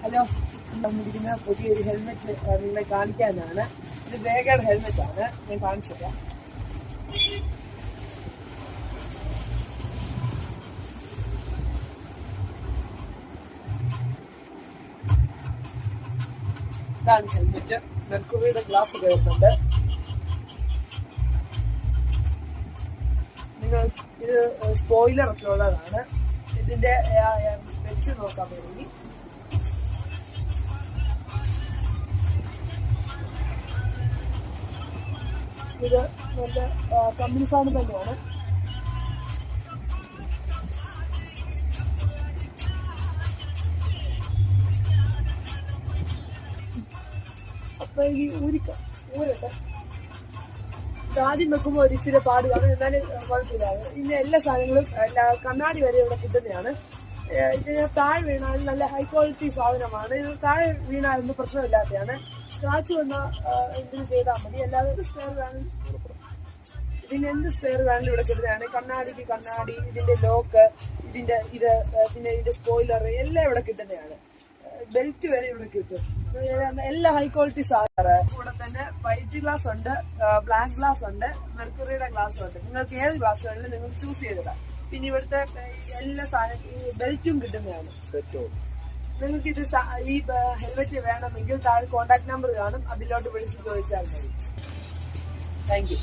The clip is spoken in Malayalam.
ഹലോ, തന്നിരിക്കുന്ന പുതിയൊരു ഹെൽമെറ്റ് നിങ്ങളെ കാണിക്കാനാണ്. ഇത് വേഗയുടെ ഹെൽമെറ്റ് ആണ്. ഞാൻ കാണിച്ചു തരാം. ഇതാണ് ഹെൽമെറ്റ്. മെർക്കുറിയുടെ ഗ്ലാസ് കയറുന്നുണ്ട്. നിങ്ങൾ ഇത് സ്പോയിലർ ഒക്കെ ഉള്ളതാണ്. ഇതിന്റെ വെച്ച് നോക്കാൻ വേണ്ടി ഇത് നല്ല കമ്പനി സാധനം തന്നെയാണ്. അപ്പൊ ഈ ഊരട്ടെ ആദ്യം വെക്കുമ്പോൾ ഒരു ഇച്ചിരി പാട് കാണും, എന്നാലും കുഴപ്പമില്ല. പിന്നെ എല്ലാ സാധനങ്ങളും കണ്ണാടി വരെ ഇവിടെ കിട്ടുന്നതാണ്. ഇതിന് താഴെ വീണാൽ നല്ല ഹൈ ക്വാളിറ്റി സാധനമാണ്. ഇത് താഴെ വീണാലൊന്നും പ്രശ്നമില്ലാത്തതാണ്. സ്ക്രാച്ച് വന്ന എന്തിനു ചെയ്താൽ മതി. അല്ലാതെ സ്പെയർ വേണം, ഇതിന് എന്ത് സ്പെയർ വേണമെങ്കിലും ഇവിടെ കിട്ടുന്നതാണ്. കണ്ണാടിക്ക് കണ്ണാടി, ഇതിന്റെ ലോക്ക്, ഇതിന്റെ ഇത്, പിന്നെ ഇതിന്റെ സ്പോയിലർ എല്ലാം ഇവിടെ കിട്ടുന്നതാണ്. ബെൽറ്റ് വരെ ഇവിടെ കിട്ടും. എല്ലാ ഹൈ ക്വാളിറ്റി സാധനം. കൂടെ തന്നെ വൈറ്റ് ഗ്ലാസ് ഉണ്ട്, ബ്ലാക്ക് ഗ്ലാസ് ഉണ്ട്, മെർക്കുറിയുടെ ഗ്ലാസ് ഉണ്ട്. നിങ്ങൾക്ക് ഏത് ഗ്ലാസ് വേണമെങ്കിലും നിങ്ങൾക്ക് ചൂസ് ചെയ്തിടാം. പിന്നെ ഇവിടുത്തെ എല്ലാ സാധനം ഈ ബെൽറ്റും കിട്ടുന്നതാണ്. നിങ്ങൾക്ക് ഇത് ഈ ഹെൽമെറ്റ് വേണമെങ്കിൽ താഴെ കോൺടാക്ട് നമ്പർ കാണും, അതിലോട്ട് വിളിച്ച് ചോദിച്ചാൽ മതി. Thank you.